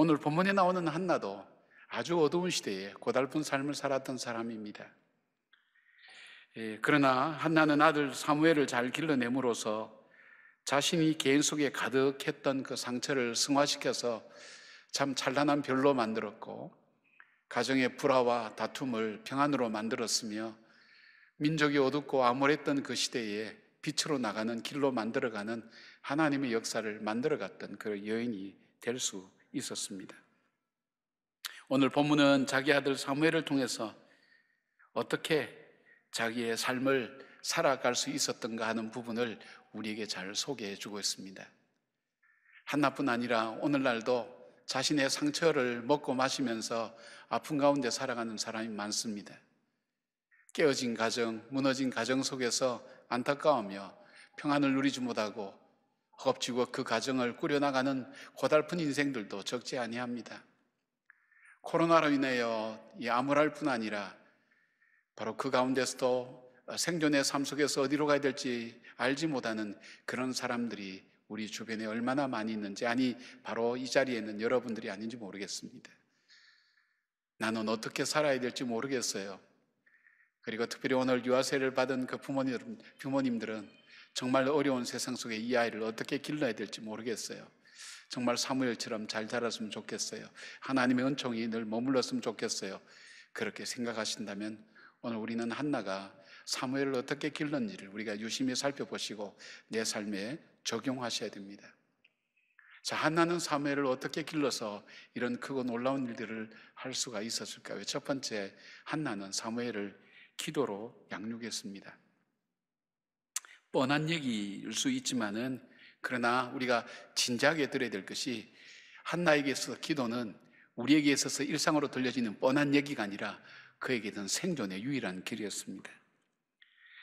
오늘 본문에 나오는 한나도 아주 어두운 시대에 고달픈 삶을 살았던 사람입니다. 그러나 한나는 아들 사무엘을 잘 길러내므로써 자신이 개인 속에 가득했던 그 상처를 승화시켜서 참 찬란한 별로 만들었고, 가정의 불화와 다툼을 평안으로 만들었으며, 민족이 어둡고 암울했던 그 시대에 빛으로 나가는 길로 만들어가는 하나님의 역사를 만들어갔던 그 여인이 될 수 있었습니다. 오늘 본문은 자기 아들 사무엘을 통해서 어떻게 자기의 삶을 살아갈 수 있었던가 하는 부분을 우리에게 잘 소개해 주고 있습니다. 한나뿐 아니라 오늘날도 자신의 상처를 먹고 마시면서 아픈 가운데 살아가는 사람이 많습니다. 깨어진 가정, 무너진 가정 속에서 안타까우며 평안을 누리지 못하고 허겁지겁 그 가정을 꾸려나가는 고달픈 인생들도 적지 아니합니다. 코로나로 인하여 이 암울할 뿐 아니라 바로 그 가운데서도 생존의 삶 속에서 어디로 가야 될지 알지 못하는 그런 사람들이 우리 주변에 얼마나 많이 있는지, 아니 바로 이 자리에 있는 여러분들이 아닌지 모르겠습니다. 나는 어떻게 살아야 될지 모르겠어요. 그리고 특별히 오늘 유아세를 받은 그 부모님들은 정말 어려운 세상 속에 이 아이를 어떻게 길러야 될지 모르겠어요. 정말 사무엘처럼 잘 자랐으면 좋겠어요. 하나님의 은총이 늘 머물렀으면 좋겠어요. 그렇게 생각하신다면 오늘 우리는 한나가 사무엘을 어떻게 길렀는지를 우리가 유심히 살펴보시고 내 삶에 적용하셔야 됩니다. 자, 한나는 사무엘을 어떻게 길러서 이런 크고 놀라운 일들을 할 수가 있었을까요? 첫 번째, 한나는 사무엘을 기도로 양육했습니다. 뻔한 얘기일 수 있지만은, 그러나 우리가 진지하게 들어야 될 것이, 한나에게 있어서 기도는 우리에게 있어서 일상으로 들려지는 뻔한 얘기가 아니라 그에게는 생존의 유일한 길이었습니다.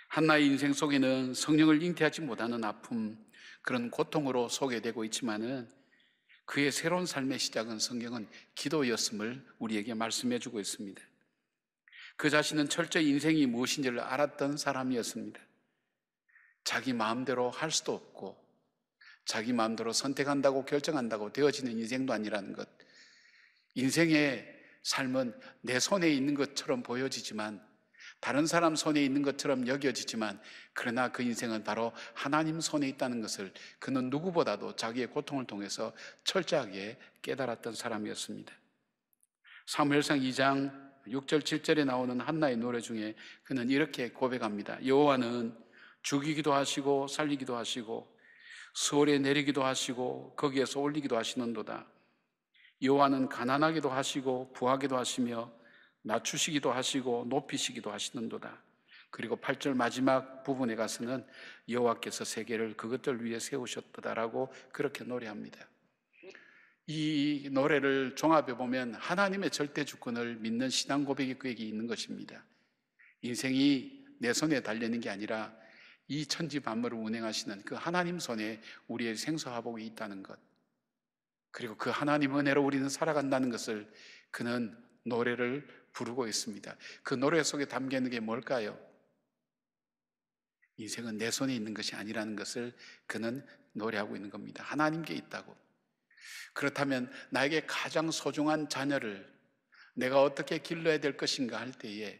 한나의 인생 속에는 성령을 잉태하지 못하는 아픔, 그런 고통으로 소개되고 있지만은 그의 새로운 삶의 시작은 성경은 기도였음을 우리에게 말씀해 주고 있습니다. 그 자신은 철저히 인생이 무엇인지를 알았던 사람이었습니다. 자기 마음대로 할 수도 없고 자기 마음대로 선택한다고 결정한다고 되어지는 인생도 아니라는 것, 인생의 삶은 내 손에 있는 것처럼 보여지지만, 다른 사람 손에 있는 것처럼 여겨지지만, 그러나 그 인생은 바로 하나님 손에 있다는 것을 그는 누구보다도 자기의 고통을 통해서 철저하게 깨달았던 사람이었습니다. 사무엘상 2장 6절 7절에 나오는 한나의 노래 중에 그는 이렇게 고백합니다. 여호와는 죽이기도 하시고 살리기도 하시고 수월에 내리기도 하시고 거기에서 올리기도 하시는도다. 여호와는 가난하기도 하시고 부하기도 하시며 낮추시기도 하시고 높이시기도 하시는도다. 그리고 8절 마지막 부분에 가서는 여호와께서 세계를 그것들 위해 세우셨도다라고 그렇게 노래합니다. 이 노래를 종합해 보면 하나님의 절대 주권을 믿는 신앙 고백이 그에게 있는 것입니다. 인생이 내 손에 달려있는 게 아니라 이 천지 만물을 운행하시는 그 하나님 손에 우리의 생사화복이 있다는 것, 그리고 그 하나님 은혜로 우리는 살아간다는 것을 그는 노래를 부르고 있습니다. 그 노래 속에 담겨 있는 게 뭘까요? 인생은 내 손에 있는 것이 아니라는 것을 그는 노래하고 있는 겁니다. 하나님께 있다고. 그렇다면 나에게 가장 소중한 자녀를 내가 어떻게 길러야 될 것인가 할 때에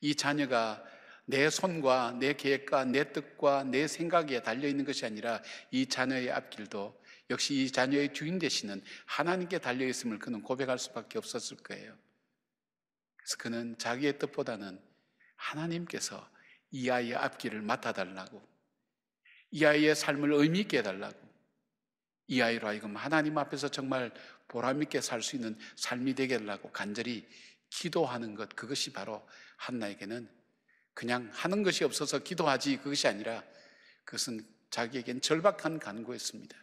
이 자녀가 내 손과 내 계획과 내 뜻과 내 생각에 달려있는 것이 아니라 이 자녀의 앞길도 역시 이 자녀의 주인 되시는 하나님께 달려있음을 그는 고백할 수밖에 없었을 거예요. 그래서 그는 자기의 뜻보다는 하나님께서 이 아이의 앞길을 맡아달라고, 이 아이의 삶을 의미 있게 해달라고, 이 아이로 하여금 하나님 앞에서 정말 보람있게 살 수 있는 삶이 되게 하려고 간절히 기도하는 것, 그것이 바로 한나에게는 그냥 하는 것이 없어서 기도하지, 그것이 아니라 그것은 자기에겐 절박한 간구였습니다.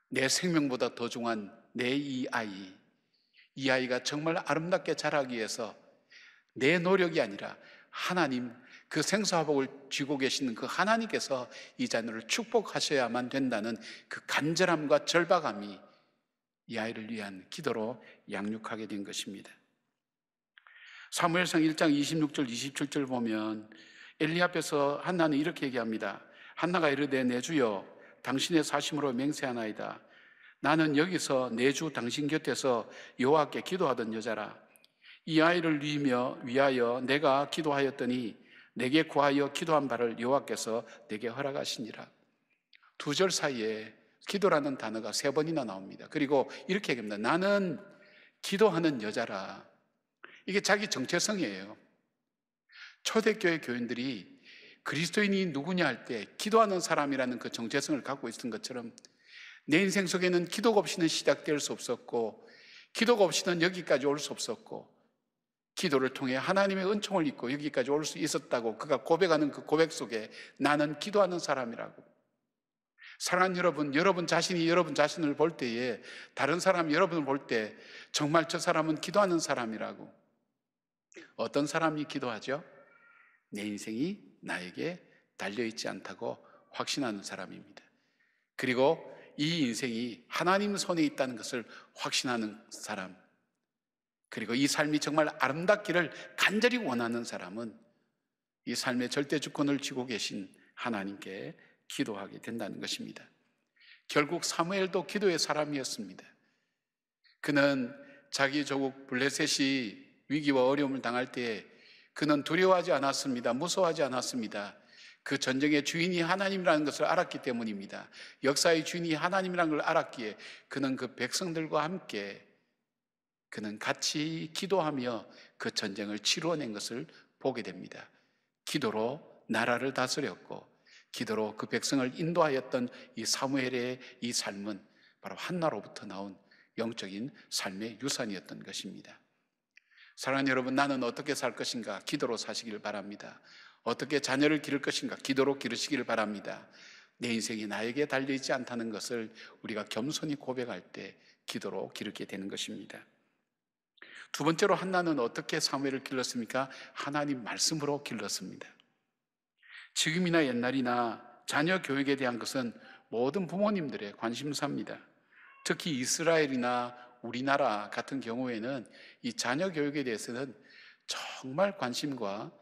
내 생명보다 더 중요한 내 이 아이가 정말 아름답게 자라기 위해서 내 노력이 아니라 하나님, 그 생사화복을 쥐고 계시는 그 하나님께서 이 자녀를 축복하셔야만 된다는 그 간절함과 절박함이 이 아이를 위한 기도로 양육하게 된 것입니다. 사무엘상 1장 26절 27절 보면 엘리 앞에서 한나는 이렇게 얘기합니다. 한나가 이르되 내 주여 당신의 사심으로 맹세하나이다. 나는 여기서 내주 당신 곁에서 여호와께 기도하던 여자라. 이 아이를 위하여 내가 기도하였더니 내게 구하여 기도한 바를 여호와께서 내게 허락하시니라. 두 절 사이에 기도라는 단어가 세 번이나 나옵니다. 그리고 이렇게 얘기합니다. 나는 기도하는 여자라. 이게 자기 정체성이에요. 초대교회 교인들이 그리스도인이 누구냐 할 때 기도하는 사람이라는 그 정체성을 갖고 있었던 것처럼 내 인생 속에는 기도가 없이는 시작될 수 없었고, 기도가 없이는 여기까지 올 수 없었고, 기도를 통해 하나님의 은총을 입고 여기까지 올 수 있었다고 그가 고백하는 그 고백 속에 나는 기도하는 사람이라고. 사랑하는 여러분, 여러분 자신이 여러분 자신을 볼 때에 다른 사람 여러분을 볼 때 정말 저 사람은 기도하는 사람이라고. 어떤 사람이 기도하죠? 내 인생이 나에게 달려있지 않다고 확신하는 사람입니다. 그리고 이 인생이 하나님 손에 있다는 것을 확신하는 사람, 그리고 이 삶이 정말 아름답기를 간절히 원하는 사람은 이 삶의 절대 주권을 쥐고 계신 하나님께 기도하게 된다는 것입니다. 결국 사무엘도 기도의 사람이었습니다. 그는 자기 조국 블레셋이 위기와 어려움을 당할 때 그는 두려워하지 않았습니다. 무서워하지 않았습니다. 그 전쟁의 주인이 하나님이라는 것을 알았기 때문입니다. 역사의 주인이 하나님이라는 걸 알았기에 그는 그 백성들과 함께 그는 같이 기도하며 그 전쟁을 치루어낸 것을 보게 됩니다. 기도로 나라를 다스렸고 기도로 그 백성을 인도하였던 이 사무엘의 이 삶은 바로 한나로부터 나온 영적인 삶의 유산이었던 것입니다. 사랑하는 여러분, 나는 어떻게 살 것인가? 기도로 사시길 바랍니다. 어떻게 자녀를 기를 것인가? 기도로 기르시길 바랍니다. 내 인생이 나에게 달려있지 않다는 것을 우리가 겸손히 고백할 때 기도로 기르게 되는 것입니다. 두 번째로 한나는 어떻게 사무엘을 길렀습니까? 하나님 말씀으로 길렀습니다. 지금이나 옛날이나 자녀 교육에 대한 것은 모든 부모님들의 관심사입니다. 특히 이스라엘이나 우리나라 같은 경우에는 이 자녀 교육에 대해서는 정말 관심과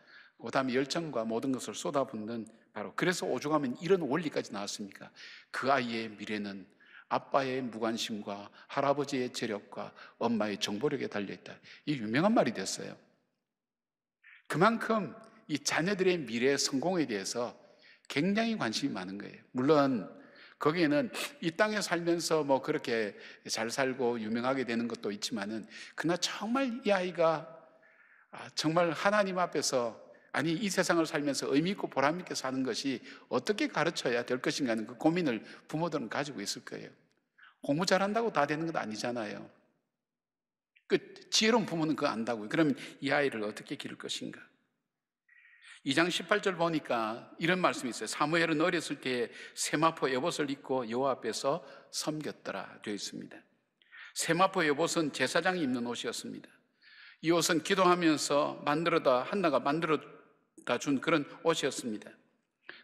그다음에 열정과 모든 것을 쏟아붓는, 바로 그래서 오죽하면 이런 원리까지 나왔습니까? 그 아이의 미래는 아빠의 무관심과 할아버지의 재력과 엄마의 정보력에 달려있다. 이 유명한 말이 됐어요. 그만큼 이 자녀들의 미래 성공에 대해서 굉장히 관심이 많은 거예요. 물론 거기에는 이 땅에 살면서 뭐 그렇게 잘 살고 유명하게 되는 것도 있지만은, 그러나 정말 이 아이가 정말 하나님 앞에서, 아니 이 세상을 살면서 의미 있고 보람 있게 사는 것이 어떻게 가르쳐야 될 것인가 하는 그 고민을 부모들은 가지고 있을 거예요. 공부 잘한다고 다 되는 건 아니잖아요. 그 지혜로운 부모는 그거 안다고요. 그러면 이 아이를 어떻게 기를 것인가? 2장 18절 보니까 이런 말씀이 있어요. 사무엘은 어렸을 때에 세마포 에봇을 입고 여호와 앞에서 섬겼더라 되어 있습니다. 세마포 에봇은 제사장이 입는 옷이었습니다. 이 옷은 기도하면서 한나가 만들어다 준 그런 옷이었습니다.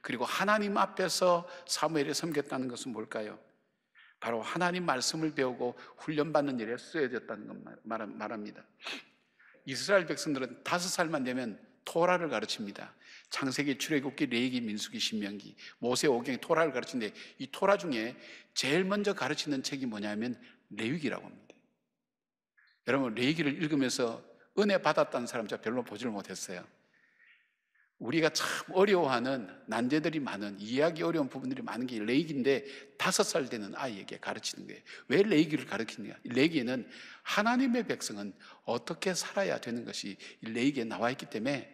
그리고 하나님 앞에서 사무엘이 섬겼다는 것은 뭘까요? 바로 하나님 말씀을 배우고 훈련받는 일에 쓰여졌다는 것 말합니다. 이스라엘 백성들은 5살만 되면 토라를 가르칩니다. 창세기, 출애굽기, 레위기, 민수기, 신명기, 모세, 오경이 토라를 가르치는데 이 토라 중에 제일 먼저 가르치는 책이 뭐냐면 레위기라고 합니다. 여러분, 레위기를 읽으면서 은혜 받았다는 사람 제가 별로 보지를 못했어요. 우리가 참 어려워하는 난제들이 많은, 이해하기 어려운 부분들이 많은 게 레위기인데 5살 되는 아이에게 가르치는 거예요. 왜 레위기를 가르치느냐? 레위기에는 하나님의 백성은 어떻게 살아야 되는 것이 레위기에 나와 있기 때문에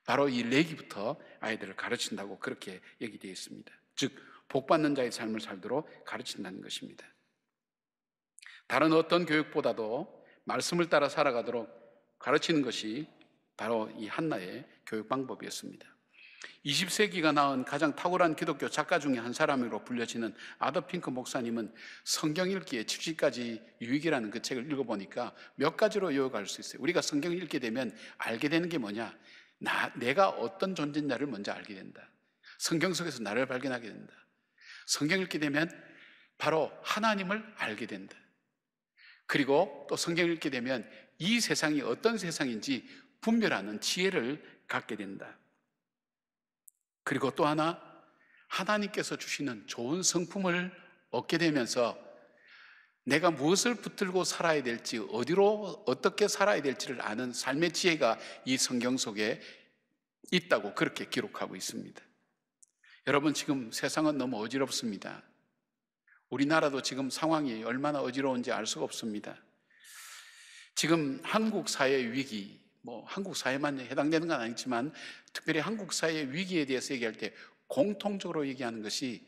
바로 이 레위기부터 아이들을 가르친다고 그렇게 얘기되어 있습니다. 즉 복받는 자의 삶을 살도록 가르친다는 것입니다. 다른 어떤 교육보다도 말씀을 따라 살아가도록 가르치는 것이 바로 이 한나의 교육 방법이었습니다. 20세기가 낳은 가장 탁월한 기독교 작가 중에 한 사람으로 불려지는 아더 핑크 목사님은 성경 읽기에 70가지 유익이라는 그 책을 읽어보니까 몇 가지로 요약할 수 있어요. 우리가 성경을 읽게 되면 알게 되는 게 뭐냐? 내가 어떤 존재인가를 먼저 알게 된다. 성경 속에서 나를 발견하게 된다. 성경 읽게 되면 바로 하나님을 알게 된다. 그리고 또 성경 읽게 되면 이 세상이 어떤 세상인지 분별하는 지혜를 갖게 된다. 그리고 또 하나, 하나님께서 주시는 좋은 성품을 얻게 되면서 내가 무엇을 붙들고 살아야 될지, 어디로 어떻게 살아야 될지를 아는 삶의 지혜가 이 성경 속에 있다고 그렇게 기록하고 있습니다. 여러분, 지금 세상은 너무 어지럽습니다. 우리나라도 지금 상황이 얼마나 어지러운지 알 수가 없습니다. 지금 한국 사회의 위기, 한국 사회만 해당되는 건 아니지만 특별히 한국 사회의 위기에 대해서 얘기할 때 공통적으로 얘기하는 것이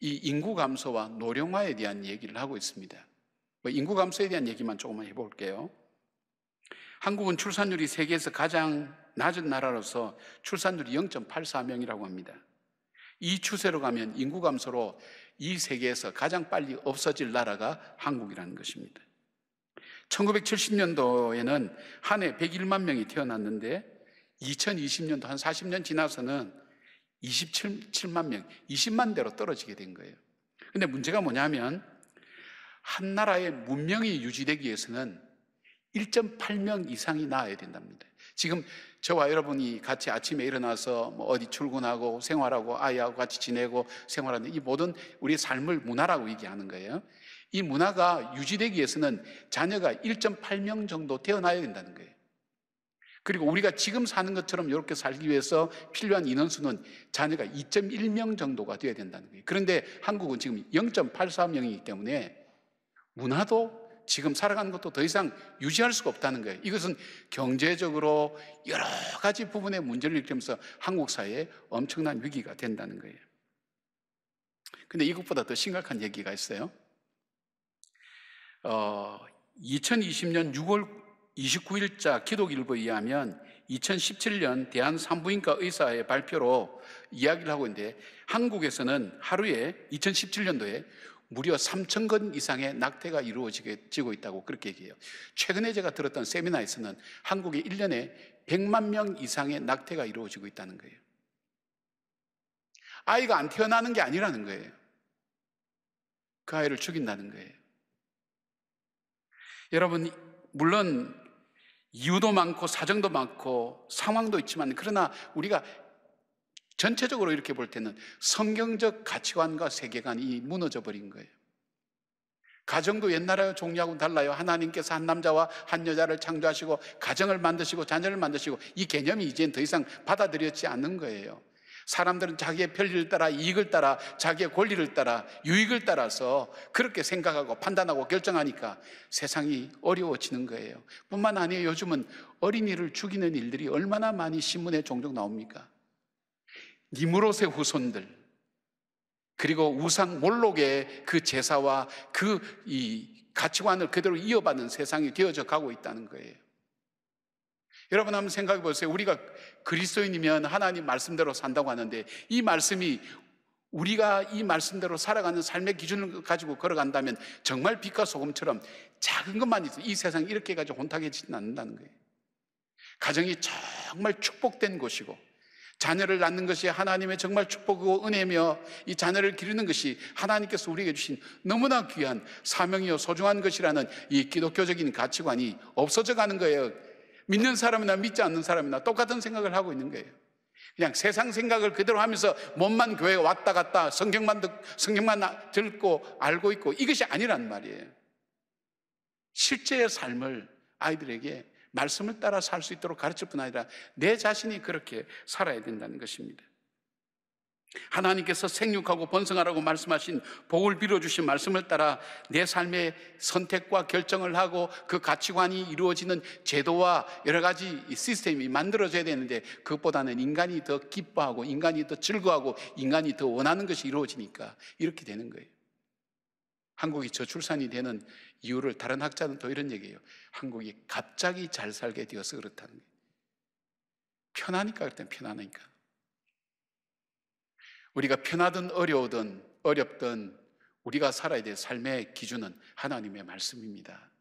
이 인구 감소와 노령화에 대한 얘기를 하고 있습니다. 인구 감소에 대한 얘기만 조금만 해볼게요. 한국은 출산율이 세계에서 가장 낮은 나라로서 출산율이 0.84명이라고 합니다. 이 추세로 가면 인구 감소로 이 세계에서 가장 빨리 없어질 나라가 한국이라는 것입니다. 1970년도에는 한 해 101만 명이 태어났는데 2020년도 한 40년 지나서는 27만 명, 20만 대로 떨어지게 된 거예요. 근데 문제가 뭐냐면 한 나라의 문명이 유지되기 위해서는 1.8명 이상이 낳아야 된답니다. 지금 저와 여러분이 같이 아침에 일어나서 어디 출근하고 생활하고 아이하고 같이 지내고 생활하는 이 모든 우리의 삶을 문화라고 얘기하는 거예요. 이 문화가 유지되기 위해서는 자녀가 1.8명 정도 태어나야 된다는 거예요. 그리고 우리가 지금 사는 것처럼 이렇게 살기 위해서 필요한 인원수는 자녀가 2.1명 정도가 되어야 된다는 거예요. 그런데 한국은 지금 0.84명이기 때문에 문화도 지금 살아가는 것도 더 이상 유지할 수가 없다는 거예요. 이것은 경제적으로 여러 가지 부분의 문제를 일으키면서 한국 사회에 엄청난 위기가 된다는 거예요. 근데 이것보다 더 심각한 얘기가 있어요. 2020년 6월 29일자 기독일보에 의하면 2017년 대한산부인과 의사의 발표로 이야기를 하고 있는데 한국에서는 하루에 2017년도에 무려 3,000건 이상의 낙태가 이루어지고 있다고 그렇게 얘기해요. 최근에 제가 들었던 세미나에서는 한국에 1년에 100만 명 이상의 낙태가 이루어지고 있다는 거예요. 아이가 안 태어나는 게 아니라는 거예요. 그 아이를 죽인다는 거예요. 여러분, 물론 이유도 많고 사정도 많고 상황도 있지만 그러나 우리가 전체적으로 이렇게 볼 때는 성경적 가치관과 세계관이 무너져 버린 거예요. 가정도 옛날에 종류하고는 달라요. 하나님께서 한 남자와 한 여자를 창조하시고 가정을 만드시고 자녀를 만드시고 이 개념이 이제는 더 이상 받아들여지지 않는 거예요. 사람들은 자기의 편리를 따라, 이익을 따라, 자기의 권리를 따라, 유익을 따라서 그렇게 생각하고 판단하고 결정하니까 세상이 어려워지는 거예요. 뿐만 아니에요. 요즘은 어린이를 죽이는 일들이 얼마나 많이 신문에 종종 나옵니까? 니무롯의 후손들, 그리고 우상 몰록의 그 제사와 그 이 가치관을 그대로 이어받는 세상이 되어져 가고 있다는 거예요. 여러분 한번 생각해 보세요. 우리가 그리스도인이면 하나님 말씀대로 산다고 하는데 이 말씀이 우리가 이 말씀대로 살아가는 삶의 기준을 가지고 걸어간다면 정말 빛과 소금처럼 작은 것만 있어도 이 세상이 이렇게 가지고 혼탁해지지는 않는다는 거예요. 가정이 정말 축복된 곳이고 자녀를 낳는 것이 하나님의 정말 축복이고 은혜며 이 자녀를 기르는 것이 하나님께서 우리에게 주신 너무나 귀한 사명이요 소중한 것이라는 이 기독교적인 가치관이 없어져 가는 거예요. 믿는 사람이나 믿지 않는 사람이나 똑같은 생각을 하고 있는 거예요. 그냥 세상 생각을 그대로 하면서 몸만 교회에 왔다 갔다 성경만 듣고 알고 있고 이것이 아니란 말이에요. 실제의 삶을 아이들에게 말씀을 따라 살 수 있도록 가르칠 뿐 아니라 내 자신이 그렇게 살아야 된다는 것입니다. 하나님께서 생육하고 번성하라고 말씀하신 복을 빌어주신 말씀을 따라 내 삶의 선택과 결정을 하고 그 가치관이 이루어지는 제도와 여러 가지 시스템이 만들어져야 되는데 그것보다는 인간이 더 기뻐하고 인간이 더 즐거워하고 인간이 더 원하는 것이 이루어지니까 이렇게 되는 거예요. 한국이 저출산이 되는 이유를 다른 학자는 또 이런 얘기해요. 한국이 갑자기 잘 살게 되어서 그렇다는 거예요. 편하니까 그랬더니 편하니까. 우리가 편하든 어렵든 우리가 살아야 될 삶의 기준은 하나님의 말씀입니다.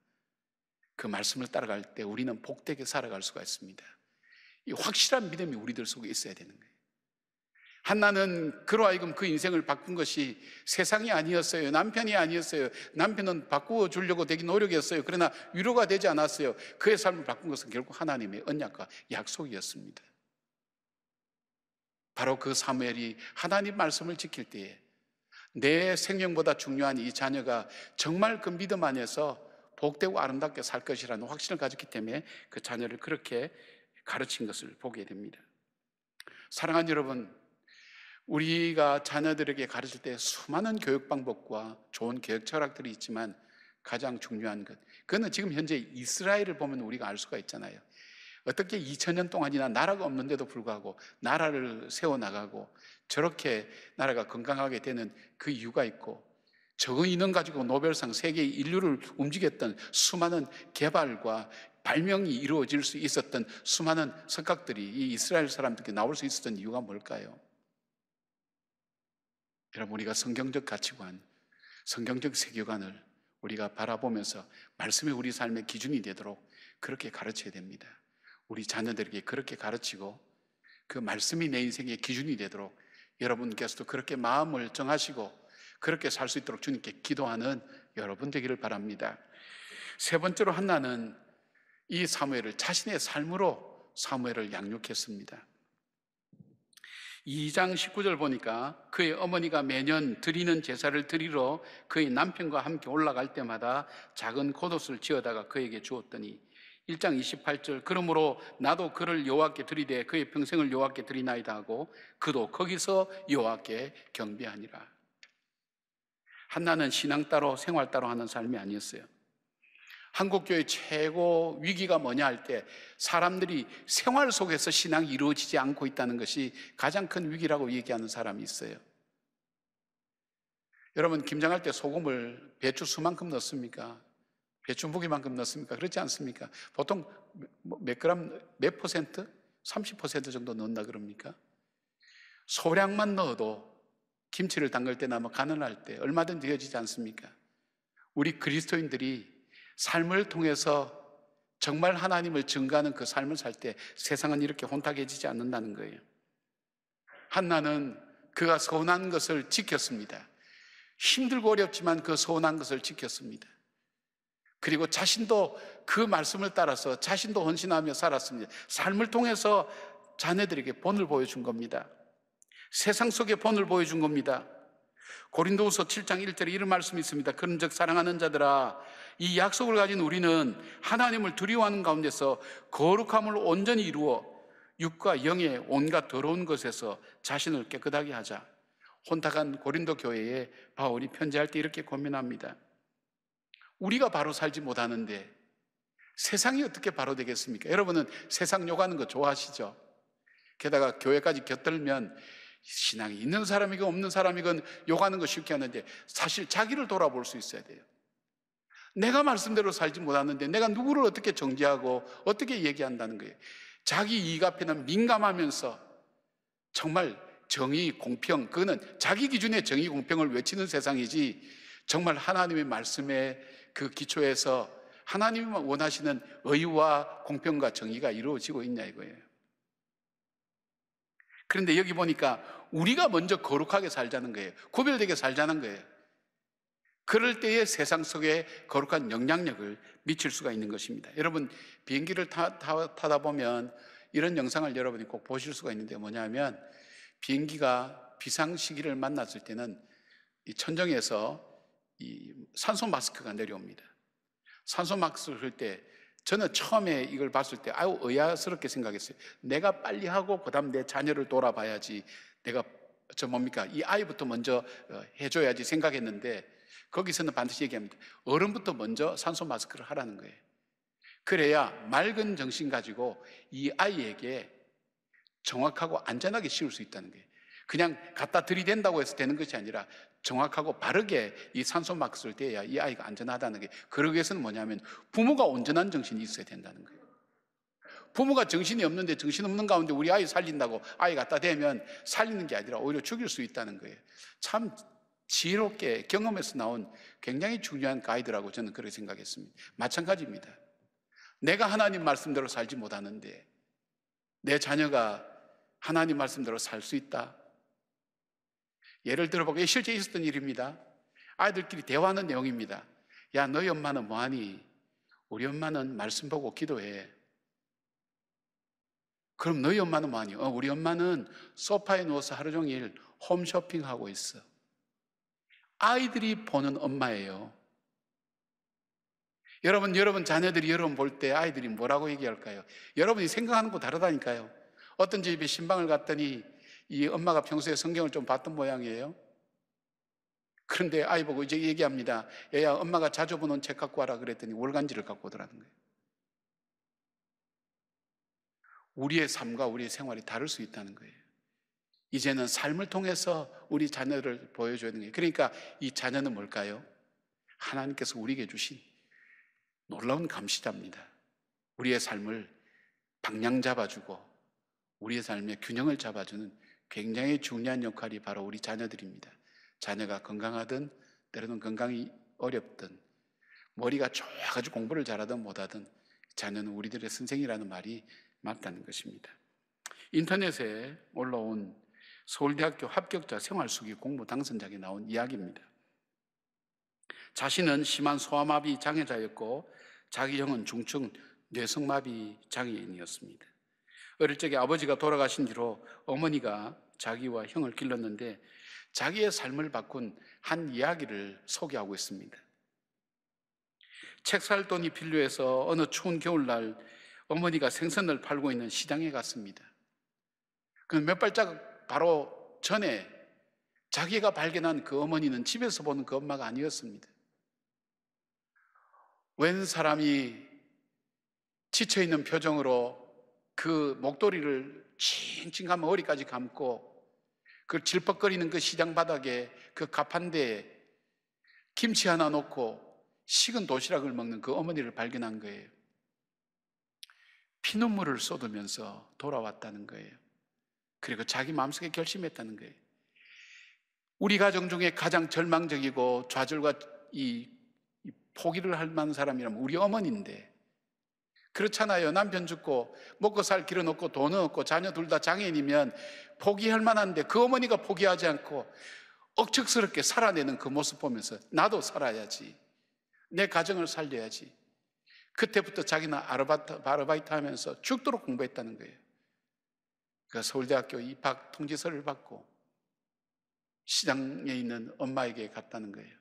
그 말씀을 따라갈 때 우리는 복되게 살아갈 수가 있습니다. 이 확실한 믿음이 우리들 속에 있어야 되는 거예요. 한나는 그로 하여금 그 인생을 바꾼 것이 세상이 아니었어요. 남편이 아니었어요. 남편은 바꾸어 주려고 되게 노력했어요. 그러나 위로가 되지 않았어요. 그의 삶을 바꾼 것은 결국 하나님의 언약과 약속이었습니다. 바로 그 사무엘이 하나님 말씀을 지킬 때에 내 생명보다 중요한 이 자녀가 정말 그 믿음 안에서 복되고 아름답게 살 것이라는 확신을 가졌기 때문에 그 자녀를 그렇게 가르친 것을 보게 됩니다. 사랑하는 여러분, 우리가 자녀들에게 가르칠 때 수많은 교육 방법과 좋은 교육 철학들이 있지만 가장 중요한 것, 그거는 지금 현재 이스라엘을 보면 우리가 알 수가 있잖아요. 어떻게 2000년 동안이나 나라가 없는데도 불구하고 나라를 세워나가고 저렇게 나라가 건강하게 되는 그 이유가 있고, 적은 인원 가지고 노벨상 세계 인류를 움직였던 수많은 개발과 발명이 이루어질 수 있었던 수많은 석학들이 이 이스라엘 사람들께 나올 수 있었던 이유가 뭘까요? 여러분, 우리가 성경적 가치관, 성경적 세계관을 우리가 바라보면서 말씀이 우리 삶의 기준이 되도록 그렇게 가르쳐야 됩니다. 우리 자녀들에게 그렇게 가르치고 그 말씀이 내 인생의 기준이 되도록 여러분께서도 그렇게 마음을 정하시고 그렇게 살 수 있도록 주님께 기도하는 여러분 되기를 바랍니다. 세 번째로 한나는 이 사무엘을 자신의 삶으로 사무엘을 양육했습니다. 2장 19절 보니까 그의 어머니가 매년 드리는 제사를 드리러 그의 남편과 함께 올라갈 때마다 작은 겉옷을 지어다가 그에게 주었더니 1장 28절 그러므로 나도 그를 여호와께 드리되 그의 평생을 여호와께 드리나이다 하고 그도 거기서 여호와께 경배하니라. 한나는 신앙 따로 생활 따로 하는 삶이 아니었어요. 한국교회 최고 위기가 뭐냐 할 때 사람들이 생활 속에서 신앙이 이루어지지 않고 있다는 것이 가장 큰 위기라고 얘기하는 사람이 있어요. 여러분, 김장할 때 소금을 배추 수만큼 넣습니까? 배추 무게만큼 넣습니까? 그렇지 않습니까? 보통 몇 그램, 몇 퍼센트? 30% 정도 넣는다 그럽니까? 소량만 넣어도 김치를 담글 때나 간을 할 때 얼마든지 되어지지 않습니까? 우리 그리스도인들이 삶을 통해서 정말 하나님을 증거하는 그 삶을 살 때 세상은 이렇게 혼탁해지지 않는다는 거예요. 한나는 그가 서운한 것을 지켰습니다. 힘들고 어렵지만 그 서운한 것을 지켰습니다. 그리고 자신도 그 말씀을 따라서 자신도 헌신하며 살았습니다. 삶을 통해서 자녀들에게 본을 보여준 겁니다. 세상 속에 본을 보여준 겁니다. 고린도후서 7장 1절에 이런 말씀이 있습니다. 그런즉 사랑하는 자들아, 이 약속을 가진 우리는 하나님을 두려워하는 가운데서 거룩함을 온전히 이루어 육과 영의 온갖 더러운 것에서 자신을 깨끗하게 하자. 혼탁한 고린도 교회에 바울이 편지할 때 이렇게 고민합니다. 우리가 바로 살지 못하는데 세상이 어떻게 바로 되겠습니까? 여러분은 세상 욕하는 거 좋아하시죠? 게다가 교회까지 곁들면 신앙이 있는 사람이건 없는 사람이건 욕하는 거 쉽게 하는데 사실 자기를 돌아볼 수 있어야 돼요. 내가 말씀대로 살지 못하는데 내가 누구를 어떻게 정죄하고 어떻게 얘기한다는 거예요. 자기 이익 앞에는 민감하면서 정말 정의, 공평, 그거는 자기 기준의 정의, 공평을 외치는 세상이지 정말 하나님의 말씀에 그 기초에서 하나님이 원하시는 의와 공평과 정의가 이루어지고 있냐 이거예요. 그런데 여기 보니까 우리가 먼저 거룩하게 살자는 거예요. 구별되게 살자는 거예요. 그럴 때에 세상 속에 거룩한 영향력을 미칠 수가 있는 것입니다. 여러분, 비행기를 타다 보면 이런 영상을 여러분이 꼭 보실 수가 있는데 뭐냐면 비행기가 비상시기를 만났을 때는 이 천정에서 이 산소 마스크가 내려옵니다. 산소 마스크를 할 때 저는 처음에 이걸 봤을 때 아유 의아스럽게 생각했어요. 내가 빨리 하고 그다음 내 자녀를 돌아봐야지, 내가 이 아이부터 먼저 해줘야지 생각했는데 거기서는 반드시 얘기합니다. 어른부터 먼저 산소 마스크를 하라는 거예요. 그래야 맑은 정신 가지고 이 아이에게 정확하고 안전하게 씌울 수 있다는 거예요. 그냥 갖다 들이댄다고 해서 되는 것이 아니라 정확하고 바르게 이 산소 마스크를 떼야 이 아이가 안전하다는 게, 그러기 위해서는 뭐냐면 부모가 온전한 정신이 있어야 된다는 거예요. 부모가 정신이 없는데 정신없는 가운데 우리 아이 살린다고 아이 갖다 대면 살리는 게 아니라 오히려 죽일 수 있다는 거예요. 참 지혜롭게 경험에서 나온 굉장히 중요한 가이드라고 저는 그렇게 생각했습니다. 마찬가지입니다. 내가 하나님 말씀대로 살지 못하는데 내 자녀가 하나님 말씀대로 살 수 있다. 예를 들어보게 실제 있었던 일입니다. 아이들끼리 대화하는 내용입니다. 야, 너희 엄마는 뭐하니? 우리 엄마는 말씀 보고 기도해. 그럼 너희 엄마는 뭐하니? 우리 엄마는 소파에 누워서 하루 종일 홈쇼핑하고 있어. 아이들이 보는 엄마예요. 여러분 자녀들이 여러분 볼 때 아이들이 뭐라고 얘기할까요? 여러분이 생각하는 거 다르다니까요. 어떤 집에 신방을 갔더니 이 엄마가 평소에 성경을 좀 봤던 모양이에요. 그런데 아이 보고 이제 얘기합니다. 얘야, 엄마가 자주 보는 책 갖고 와라 그랬더니 월간지를 갖고 오더라는 거예요. 우리의 삶과 우리의 생활이 다를 수 있다는 거예요. 이제는 삶을 통해서 우리 자녀를 보여줘야 되는 거예요. 그러니까 이 자녀는 뭘까요? 하나님께서 우리에게 주신 놀라운 감시자입니다. 우리의 삶을 방향 잡아주고 우리의 삶의 균형을 잡아주는 굉장히 중요한 역할이 바로 우리 자녀들입니다. 자녀가 건강하든 때로는 건강이 어렵든 머리가 좋아가지고 공부를 잘하든 못하든 자녀는 우리들의 선생이라는 말이 맞다는 것입니다. 인터넷에 올라온 서울대학교 합격자 생활수기 공부 당선작에 나온 이야기입니다. 자신은 심한 소아마비 장애자였고 자기 형은 중증 뇌성마비 장애인이었습니다. 어릴 적에 아버지가 돌아가신 뒤로 어머니가 자기와 형을 길렀는데 자기의 삶을 바꾼 한 이야기를 소개하고 있습니다. 책 살 돈이 필요해서 어느 추운 겨울날 어머니가 생선을 팔고 있는 시장에 갔습니다. 그 몇 발자국 바로 전에 자기가 발견한 그 어머니는 집에서 보는 그 엄마가 아니었습니다. 웬 사람이 지쳐있는 표정으로 그 목도리를 칭칭 감아 머리까지 감고 그 질퍽거리는 그 시장 바닥에 그 가판대에 김치 하나 놓고 식은 도시락을 먹는 그 어머니를 발견한 거예요. 피눈물을 쏟으면서 돌아왔다는 거예요. 그리고 자기 마음속에 결심했다는 거예요. 우리 가정 중에 가장 절망적이고 좌절과 이 포기를 할 만한 사람이라면 우리 어머니인데, 그렇잖아요. 남편 죽고 먹고 살 길은 없고 돈은 없고 자녀 둘 다 장애인이면 포기할 만한데 그 어머니가 포기하지 않고 억척스럽게 살아내는 그 모습 보면서 나도 살아야지, 내 가정을 살려야지. 그때부터 자기는 아르바이트 하면서 죽도록 공부했다는 거예요. 그 서울대학교 입학 통지서를 받고 시장에 있는 엄마에게 갔다는 거예요.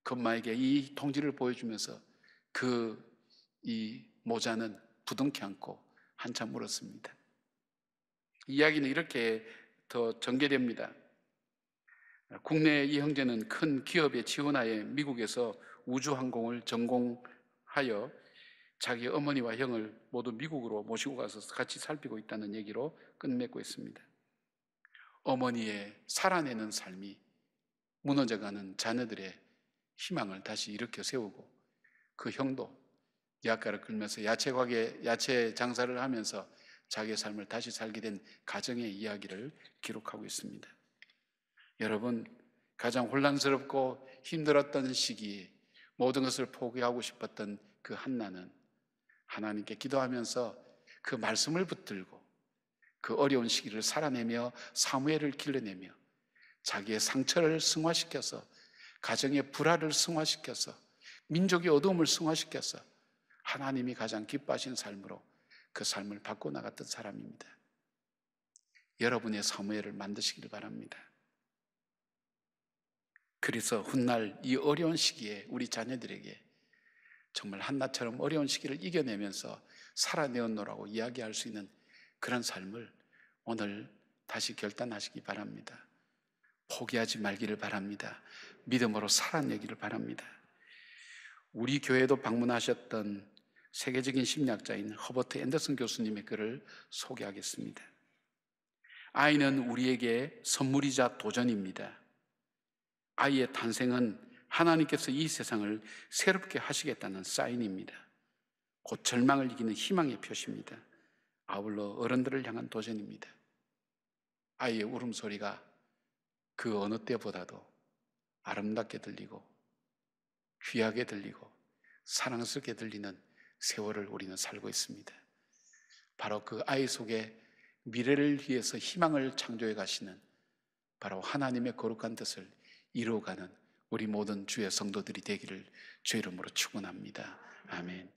그 엄마에게 이 통지를 보여주면서 이 모자는 부둥켜 안고 한참 울었습니다. 이야기는 이렇게 더 전개됩니다. 국내 이 형제는 큰 기업의 지원하에 미국에서 우주항공을 전공하여 자기 어머니와 형을 모두 미국으로 모시고 가서 같이 살피고 있다는 얘기로 끝맺고 있습니다. 어머니의 살아내는 삶이 무너져가는 자녀들의 희망을 다시 일으켜 세우고, 그 형도 약가를 끌면서 야채 장사를 하면서 자기의 삶을 다시 살게 된 가정의 이야기를 기록하고 있습니다. 여러분, 가장 혼란스럽고 힘들었던 시기에 모든 것을 포기하고 싶었던 그 한나는 하나님께 기도하면서 그 말씀을 붙들고 그 어려운 시기를 살아내며 사무엘을 길러내며 자기의 상처를 승화시켜서 가정의 불화를 승화시켜서 민족의 어두움을 승화시켜서 하나님이 가장 기뻐하시는 삶으로 그 삶을 바꿔나갔던 사람입니다. 여러분의 사무엘을 만드시길 바랍니다. 그래서 훗날 이 어려운 시기에 우리 자녀들에게 정말 한나처럼 어려운 시기를 이겨내면서 살아내었노라고 이야기할 수 있는 그런 삶을 오늘 다시 결단하시기 바랍니다. 포기하지 말기를 바랍니다. 믿음으로 살아내기를 바랍니다. 우리 교회도 방문하셨던 세계적인 심리학자인 허버트 앤더슨 교수님의 글을 소개하겠습니다. 아이는 우리에게 선물이자 도전입니다. 아이의 탄생은 하나님께서 이 세상을 새롭게 하시겠다는 사인입니다. 곧 절망을 이기는 희망의 표시입니다. 아울러 어른들을 향한 도전입니다. 아이의 울음소리가 그 어느 때보다도 아름답게 들리고 귀하게 들리고 사랑스럽게 들리는 세월을 우리는 살고 있습니다. 바로 그 아이 속에 미래를 위해서 희망을 창조해 가시는 바로 하나님의 거룩한 뜻을 이루어가는 우리 모든 주의 성도들이 되기를 주의 이름으로 축원합니다. 아멘.